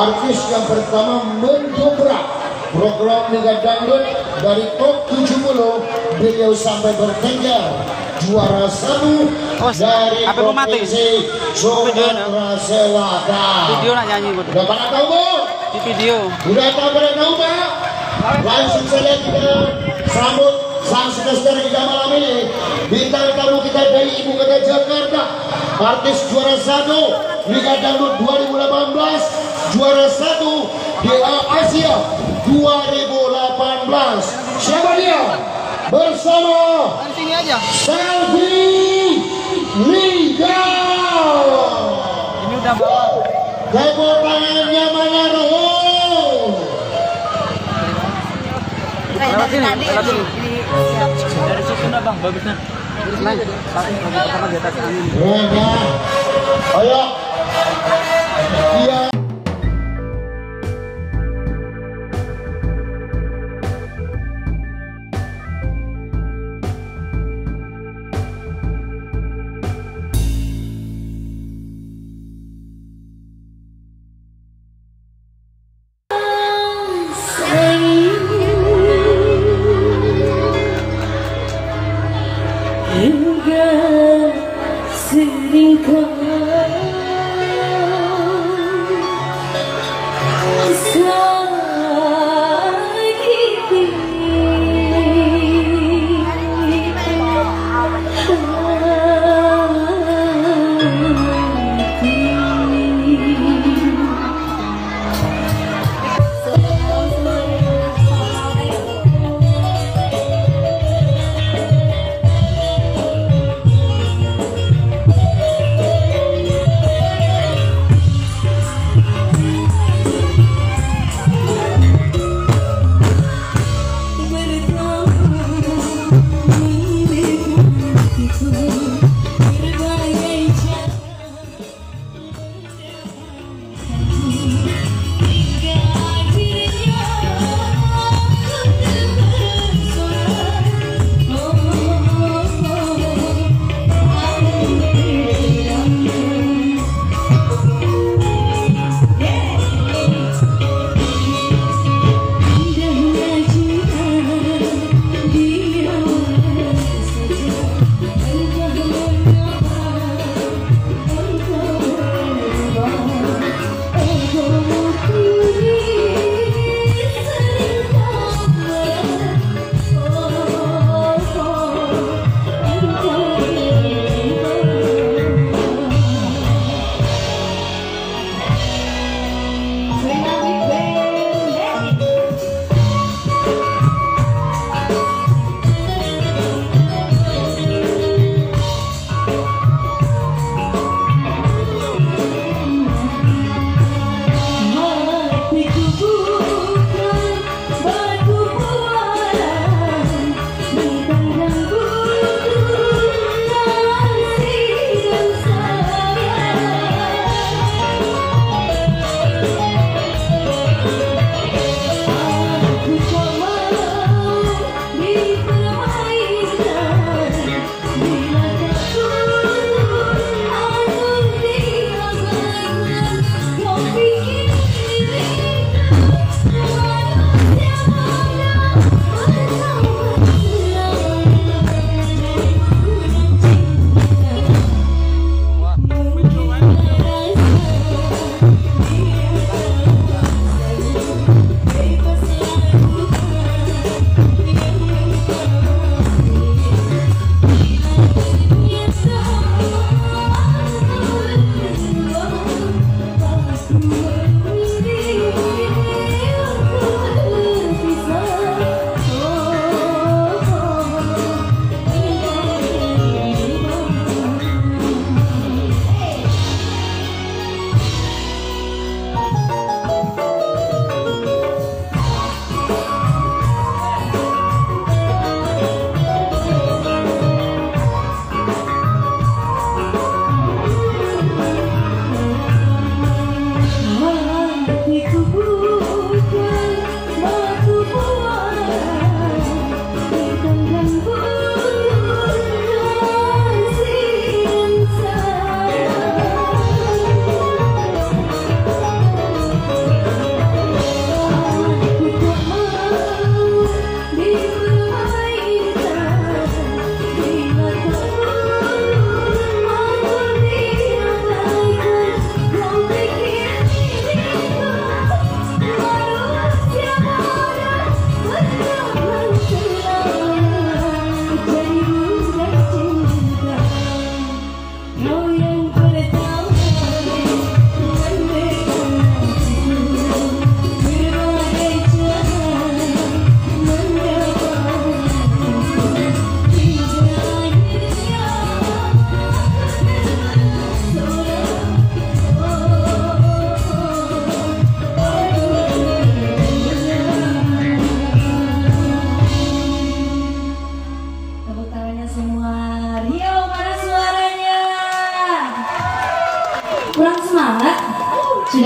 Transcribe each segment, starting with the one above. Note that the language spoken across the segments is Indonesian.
artis yang pertama mendobrak program Liga Dangdut dari top 70 beliau sampai bertengger juara 1 dari provinsi Sumatera Selatan. Video nak nyanyi bu. Udah pada tahu bu? Di video. Udah pada tahu pak? Langsung saja kita sambut sang superstar kita malam ini, bintang tamu kita dari ibu kota Jakarta, artis juara 1 Liga Dangdut 2018, juara 1 DA Asia 2018. Siapa dia? Bersama Selvi Liga. Ini udah bawa. Tepuk tangannya mana roh? Lewat sini, lewat sini. Dari situ nah bang, bagusnya. Naik, pertama di atas ini. Ayo. Dia. Hingga sering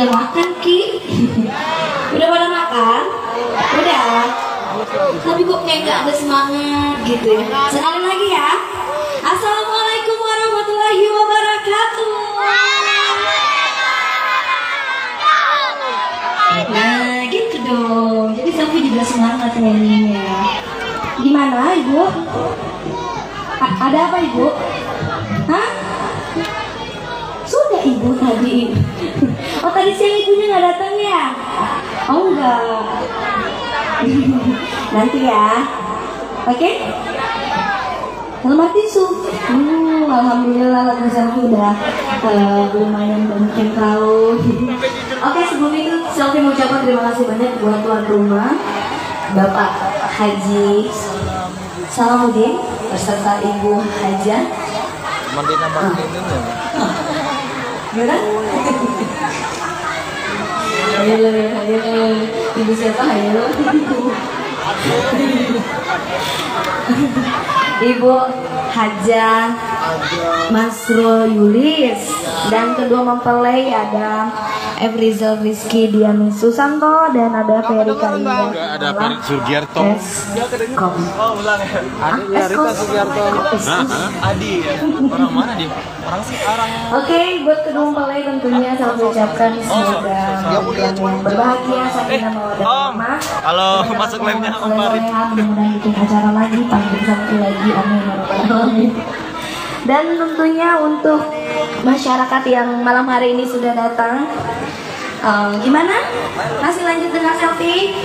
Udah makan Ki? Udah pada makan? Udah. Tapi kok kayak gak ada semangat gitu ya. Sekali lagi ya. Assalamualaikum warahmatullahi wabarakatuh. Nah gitu dong. Jadi Selfie juga semangat nyanyinya. Gimana Ibu? Ada apa Ibu? Hah? Sudah Ibu tadi. Oh tadi siang ibunya nggak datang ya? Oh enggak. Nanti ya. Oke? Selamat tisu. Alhamdulillah lagu Selfie udah lumayan banyak yang tahu. Oke, sebelum itu Selfie mengucapkan terima kasih banyak buat tuan rumah Bapak Haji Salamuddin beserta Ibu Haja. Mandi nambah ini ya. Gimana? Ayo, Ibu siapa? Ayo. Ibu Haja Masro Yulis dan kedua mempelai ada Efrizal Rizky Dian Susanto dan ada Ferry Kainda. Ada Ferry Sugiarto. Ada Rita Sugiarto. Adi. Orang mana dia? Orang sih orang. Oke, buat kedua mempelai tentunya saya ucapkan semoga yang berbahagia, sakinah mawaddah warahmah. Kalau masuk live-nya Om Farid. Mudah-mudahan bikin acara lagi, panggil satu lagi, amin ya rabbal alamin. Dan tentunya untuk masyarakat yang malam hari ini sudah datang, gimana? Masih lanjut dengan Selfie?